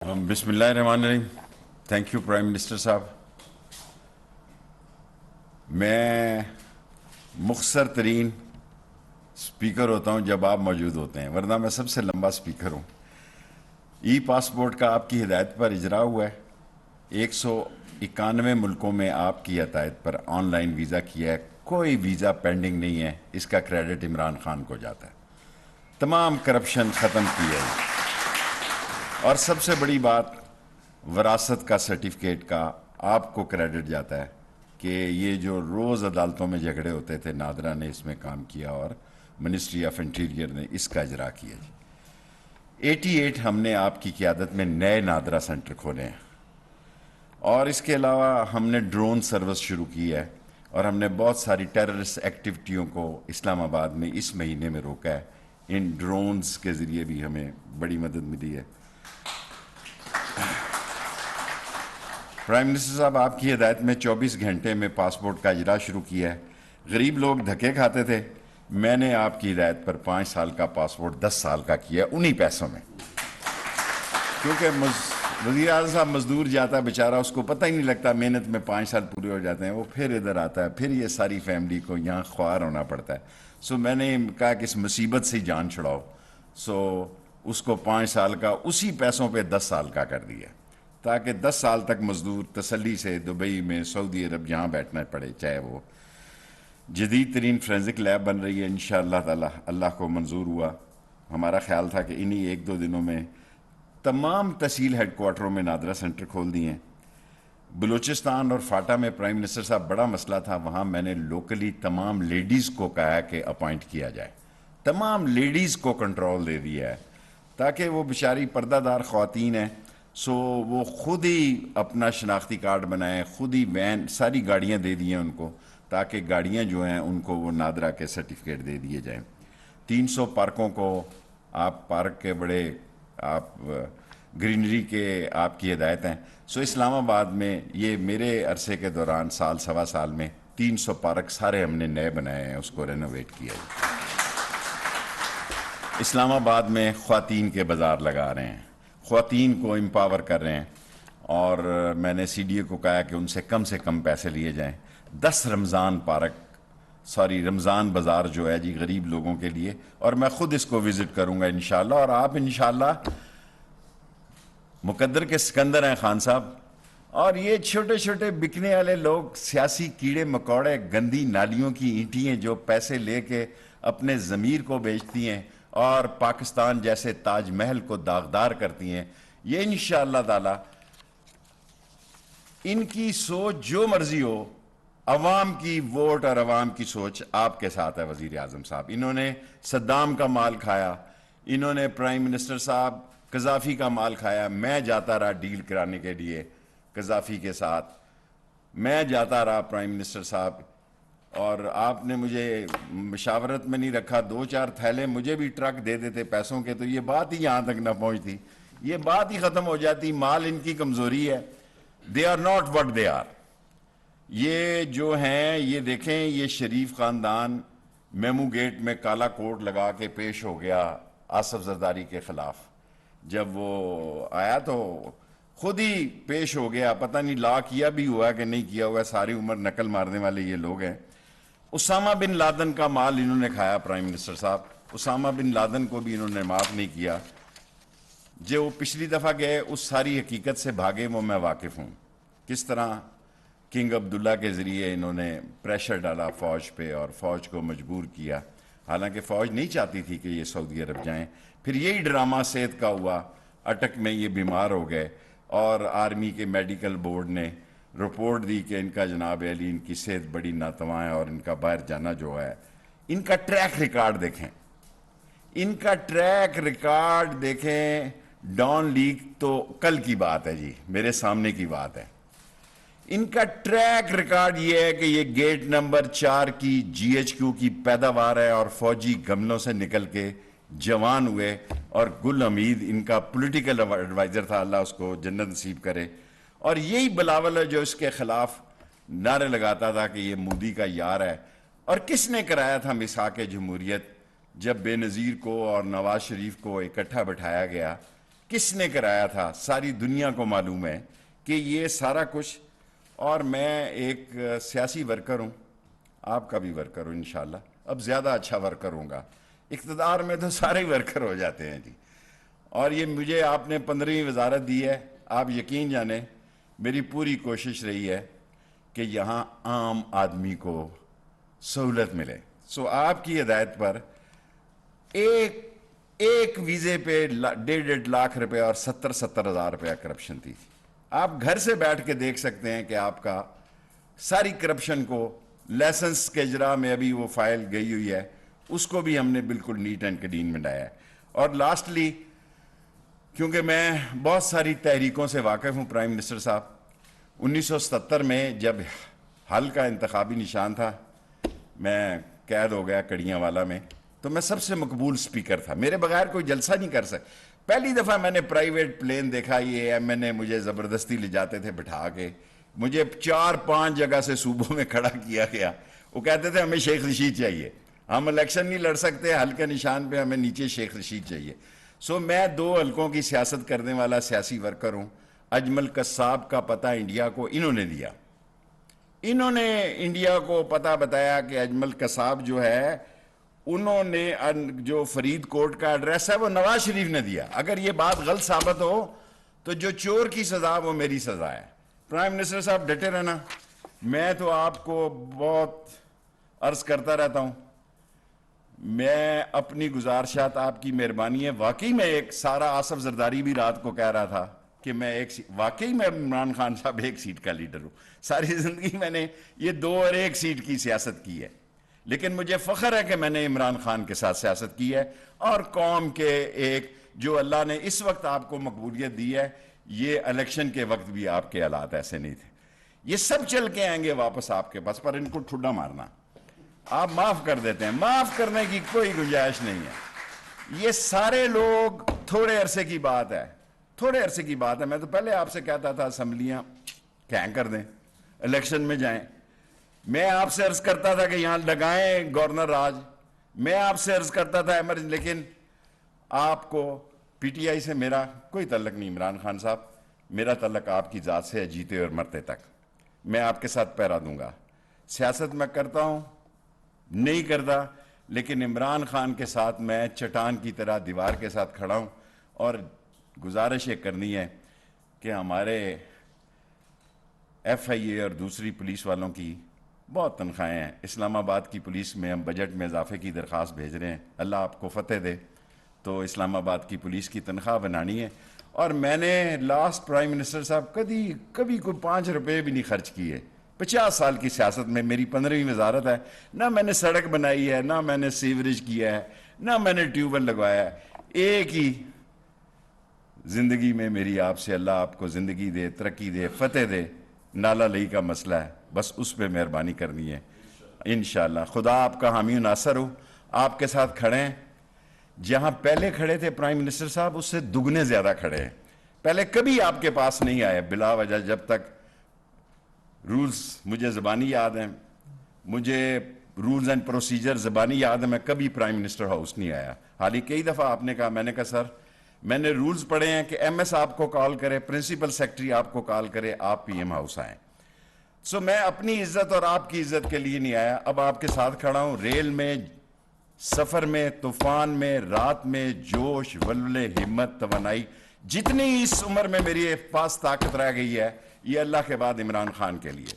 بسم اللہ الرحمن الرحیم. تھینک یو پرائم منسٹر صاحب. میں مختصر ترین سپیکر ہوتا ہوں جب آپ موجود ہوتے ہیں، ورنہ میں سب سے لمبا سپیکر ہوں. ای پاسپورٹ کا آپ کی ہدایت پر اجرا ہوا ہے. 191 ملکوں میں آپ کی ہدایت پر آن لائن ویزا کیا ہے. کوئی ویزا پینڈنگ نہیں ہے. اس کا کریڈٹ عمران خان کو جاتا ہے. تمام کرپشن ختم کی ہے. اور سب سے بڑی بات، وراثت کا سرٹیفکیٹ کا آپ کو کریڈٹ جاتا ہے کہ یہ جو روز عدالتوں میں جھگڑے ہوتے تھے، نادرا نے اس میں کام کیا اور منسٹری آف انٹیریئر نے اس کا اجرا کیا. 88 ہم نے آپ کی قیادت میں نئے نادرا سینٹر کھولے ہیں، اور اس کے علاوہ ہم نے ڈرون سروس شروع کی ہے، اور ہم نے بہت ساری ٹیررسٹ ایکٹیویٹیوں کو اسلام آباد میں اس مہینے میں روکا ہے. ان ڈرونز کے ذریعے بھی ہمیں بڑی مدد ملی ہے. پرائم منسٹر صاحب، آپ کی ہدایت میں 24 گھنٹے میں پاسپورٹ کا اجرا شروع کیا ہے. غریب لوگ دھکے کھاتے تھے. میں نے آپ کی ہدایت پر 5 سال کا پاسپورٹ 10 سال کا کیا ہے، انہی پیسوں میں. کیونکہ وزیر اعظم صاحب مزدور جاتا ہے بیچارہ، اس کو پتہ ہی نہیں لگتا، محنت میں 5 سال پورے ہو جاتے ہیں، وہ پھر ادھر آتا ہے، پھر یہ ساری فیملی کو یہاں خوار ہونا پڑتا ہے. سو میں نے کہا کہ اس مصیبت سے جان چھڑاؤ. سو اس کو 5 سال کا اسی پیسوں پہ 10 سال کا کر دیا، تاکہ 10 سال تک مزدور تسلی سے دبئی میں، سعودی عرب جہاں بیٹھنا پڑے. چاہے وہ جدید ترین فرینزک لیب بن رہی ہے انشاءاللہ تعالی، اللہ کو منظور ہوا. ہمارا خیال تھا کہ انہی 1-2 دنوں میں تمام تحصیل ہیڈ کوارٹروں میں نادرا سینٹر کھول دیے ہیں. بلوچستان اور فاٹا میں پرائم منسٹر صاحب بڑا مسئلہ تھا، وہاں میں نے لوکلی تمام لیڈیز کو کہا کہ اپوائنٹ کیا جائے. تمام لیڈیز کو کنٹرول دے دیا ہے، تاکہ وہ بیچاری پردہ دار خواتین ہیں، سو وہ خود ہی اپنا شناختی کارڈ بنائیں، خود ہی وین، ساری گاڑیاں دے دی ہیں ان کو، تاکہ گاڑیاں جو ہیں ان کو وہ نادرا کے سرٹیفکیٹ دے دیے جائیں. 300 پارکوں کو آپ پارک کے بڑے، آپ گرینری کے آپ کی ہدایت ہیں. سو اسلام آباد میں یہ میرے عرصے کے دوران سال سوا سال میں 300 پارک سارے ہم نے نئے بنائے ہیں، اس کو رینوویٹ کیا ہے. اسلام آباد میں خواتین کے بازار لگا رہے ہیں، خواتین کو امپاور کر رہے ہیں، اور میں نے سی ڈی اے کو کہا کہ ان سے کم پیسے لیے جائیں. 10 رمضان رمضان بازار جو ہے جی غریب لوگوں کے لیے، اور میں خود اس کو وزٹ کروں گا انشاءاللہ. اور آپ انشاءاللہ مقدر کے سکندر ہیں خان صاحب. اور یہ چھوٹے چھوٹے بکنے والے لوگ، سیاسی کیڑے مکوڑے، گندی نالیوں کی اینٹیں جو پیسے لے کے اپنے ضمیر کو بیچتی ہیں اور پاکستان جیسے تاج محل کو داغدار کرتی ہیں، یہ انشاءاللہ تعالی ان کی سوچ جو مرضی ہو، عوام کی ووٹ اور عوام کی سوچ آپ کے ساتھ ہے. وزیر اعظم صاحب، انہوں نے صدام کا مال کھایا، انہوں نے پرائم منسٹر صاحب قذافی کا مال کھایا. میں جاتا رہا ڈیل کرانے کے لیے قذافی کے ساتھ، میں جاتا رہا پرائم منسٹر صاحب، اور آپ نے مجھے مشاورت میں نہیں رکھا. 2-4 تھیلے مجھے بھی ٹرک دے دیتے پیسوں کے، تو یہ بات ہی یہاں تک نہ پہنچتی، یہ بات ہی ختم ہو جاتی. مال ان کی کمزوری ہے. They are not what they are. یہ جو ہیں، یہ دیکھیں، یہ شریف خاندان میمو گیٹ میں کالا کوٹ لگا کے پیش ہو گیا آصف زرداری کے خلاف. جب وہ آیا تو خود ہی پیش ہو گیا، پتہ نہیں لا کیا بھی ہوا کہ نہیں کیا ہوا، ساری عمر نقل مارنے والے یہ لوگ ہیں. اسامہ بن لادن کا مال انہوں نے کھایا پرائم منسٹر صاحب. اسامہ بن لادن کو بھی انہوں نے معاف نہیں کیا. جو وہ پچھلی دفعہ گئے اس ساری حقیقت سے بھاگے، وہ میں واقف ہوں. کس طرح کنگ عبداللہ کے ذریعے انہوں نے پریشر ڈالا فوج پہ اور فوج کو مجبور کیا، حالانکہ فوج نہیں چاہتی تھی کہ یہ سعودی عرب جائیں. پھر یہی ڈرامہ صحت کا ہوا، اٹک میں یہ بیمار ہو گئے، اور آرمی کے میڈیکل بورڈ نے رپورٹ دی کہ ان کا جناب علی، ان کی صحت بڑی ناتواں ہے اور ان کا باہر جانا جو ہے. ان کا ٹریک ریکارڈ دیکھیں، ان کا ٹریک ریکارڈ دیکھیں. ڈان لیگ تو کل کی بات ہے جی، میرے سامنے کی بات ہے. ان کا ٹریک ریکارڈ یہ ہے کہ یہ گیٹ نمبر 4 کی جی ایچ کیو کی پیداوار ہے، اور فوجی گملوں سے نکل کے جوان ہوئے. اور گل حمید ان کا پولیٹیکل ایڈوائزر تھا، اللہ اس کو جنت نصیب کرے. اور یہی بلاول ہے جو اس کے خلاف نعرے لگاتا تھا کہ یہ مودی کا یار ہے. اور کس نے کرایا تھا مساق جمہوریت؟ جب بے نظیر کو اور نواز شریف کو اکٹھا بٹھایا گیا کس نے کرایا تھا ساری دنیا کو معلوم ہے کہ یہ سارا کچھ. اور میں ایک سیاسی ورکر ہوں, آپ کا بھی ورکر ہوں انشاءاللہ, اب زیادہ اچھا ورکر ہوں گا. اقتدار میں تو سارے ہی ورکر ہو جاتے ہیں جی. اور یہ مجھے آپ نے 15ویں وزارت دی ہے, آپ یقین جانیں میری پوری کوشش رہی ہے کہ یہاں عام آدمی کو سہولت ملے. سو آپ کی ہدایت پر ایک ویزے پہ 1.5 لاکھ روپے اور 70,000 روپیہ کرپشن تھی. آپ گھر سے بیٹھ کے دیکھ سکتے ہیں کہ آپ کا ساری کرپشن کو, لائسنس کے اجرا میں ابھی وہ فائل گئی ہوئی ہے, اس کو بھی ہم نے بالکل نیٹ اینڈ کلین بنایا ہے. اور لاسٹلی, کیونکہ میں بہت ساری تحریکوں سے واقف ہوں پرائم منسٹر صاحب, 1977 میں جب حل کا انتخابی نشان تھا, میں قید ہو گیا کڑیاں والا میں, تو میں سب سے مقبول سپیکر تھا, میرے بغیر کوئی جلسہ نہیں کر سکتا. پہلی دفعہ میں نے پرائیویٹ پلین دیکھا, یہ ایم این اے مجھے زبردستی لے جاتے تھے بٹھا کے, مجھے 4-5 جگہ سے صوبوں میں کھڑا کیا گیا. وہ کہتے تھے ہمیں شیخ رشید چاہیے, ہم الیکشن نہیں لڑ سکتے, حل کے نشان پہ ہمیں نیچے شیخ رشید چاہیے. سو میں 2 حلقوں کی سیاست کرنے والا سیاسی ورکر ہوں. اجمل قصاب کا پتہ انڈیا کو انہوں نے دیا, انہوں نے انڈیا کو پتہ بتایا کہ اجمل قصاب جو ہے, انہوں نے جو فرید کوٹ کا ایڈریس ہے وہ نواز شریف نے دیا. اگر یہ بات غلط ثابت ہو تو جو چور کی سزا وہ میری سزا ہے. پرائم منسٹر صاحب ڈٹے رہنا. میں تو آپ کو بہت عرض کرتا رہتا ہوں, میں اپنی گزارشات آپ کی مہربانی ہے. واقعی میں ایک سارا آصف زرداری بھی رات کو کہہ رہا تھا کہ میں واقعی میں عمران خان صاحب 1 سیٹ کا لیڈر ہوں. ساری زندگی میں نے یہ 2 اور 1 سیٹ کی سیاست کی ہے, لیکن مجھے فخر ہے کہ میں نے عمران خان کے ساتھ سیاست کی ہے. اور قوم کے ایک جو اللہ نے اس وقت آپ کو مقبولیت دی ہے, یہ الیکشن کے وقت بھی آپ کے حالات ایسے نہیں تھے. یہ سب چل کے آئیں گے واپس آپ کے پاس, پر ان کو ٹھڈا مارنا. آپ معاف کر دیتے ہیں, معاف کرنے کی کوئی گنجائش نہیں ہے. یہ سارے لوگ تھوڑے عرصے کی بات ہے, تھوڑے عرصے کی بات ہے. میں تو پہلے آپ سے کہتا تھا اسمبلیاں کہیں کر دیں, الیکشن میں جائیں. میں آپ سے عرض کرتا تھا کہ یہاں لگائیں گورنر راج, میں آپ سے عرض کرتا تھا لیکن آپ کو پی ٹی آئی سے میرا کوئی تعلق نہیں. عمران خان صاحب, میرا تعلق آپ کی ذات سے ہے, جیتے اور مرتے تک. میں آپ کے ساتھ پیرا دوں گا. سیاست میں کرتا ہوں نہیں کرتا, لیکن عمران خان کے ساتھ میں چٹان کی طرح دیوار کے ساتھ کھڑا ہوں. اور گزارش یہ کرنی ہے کہ ہمارے ایف آئی اے اور دوسری پولیس والوں کی بہت تنخواہیں ہیں. اسلام آباد کی پولیس میں ہم بجٹ میں اضافے کی درخواست بھیج رہے ہیں, اللہ آپ کو فتح دے. تو اسلام آباد کی پولیس کی تنخواہ بنانی ہے. اور میں نے لاسٹ پرائم منسٹر صاحب کبھی کوئی 5 روپے بھی نہیں خرچ کیے. 50 سال کی سیاست میں میری 15ویں وزارت ہے, نہ میں نے سڑک بنائی ہے, نہ میں نے سیوریج کیا ہے, نہ میں نے ٹیوب ویل لگوایا ہے. ایک ہی زندگی میں میری آپ سے, اللہ آپ کو زندگی دے, ترقی دے, فتح دے. نالا لئی کا مسئلہ ہے, بس اس پہ مہربانی کرنی ہے انشاءاللہ. خدا آپ کا حامی و ناصر ہو, آپ کے ساتھ کھڑے ہیں. جہاں پہلے کھڑے تھے پرائم منسٹر صاحب, اس سے دگنے زیادہ کھڑے ہیں. پہلے کبھی آپ کے پاس نہیں آئے بلا وجہ, جب تک رولز مجھے زبانی یاد ہیں, مجھے رولز اینڈ پروسیجر زبانی یاد ہے, میں کبھی پرائم منسٹر ہاؤس نہیں آیا. حالی کئی دفعہ آپ نے کہا, میں نے کہا سر میں نے رولز پڑھے ہیں کہ ایم ایس آپ کو کال کرے, پرنسپل سیکرٹری آپ کو کال کرے, آپ پی ایم ہاؤس آئیں. سو میں اپنی عزت اور آپ کی عزت کے لیے نہیں آیا, اب آپ کے ساتھ کھڑا ہوں. ریل میں, سفر میں, طوفان میں, رات میں, جوش, ولولے, ہمت, توانائی, جتنی اس عمر میں میری پاس طاقت رہ گئی ہے, یہ اللہ کے بعد عمران خان کے لیے.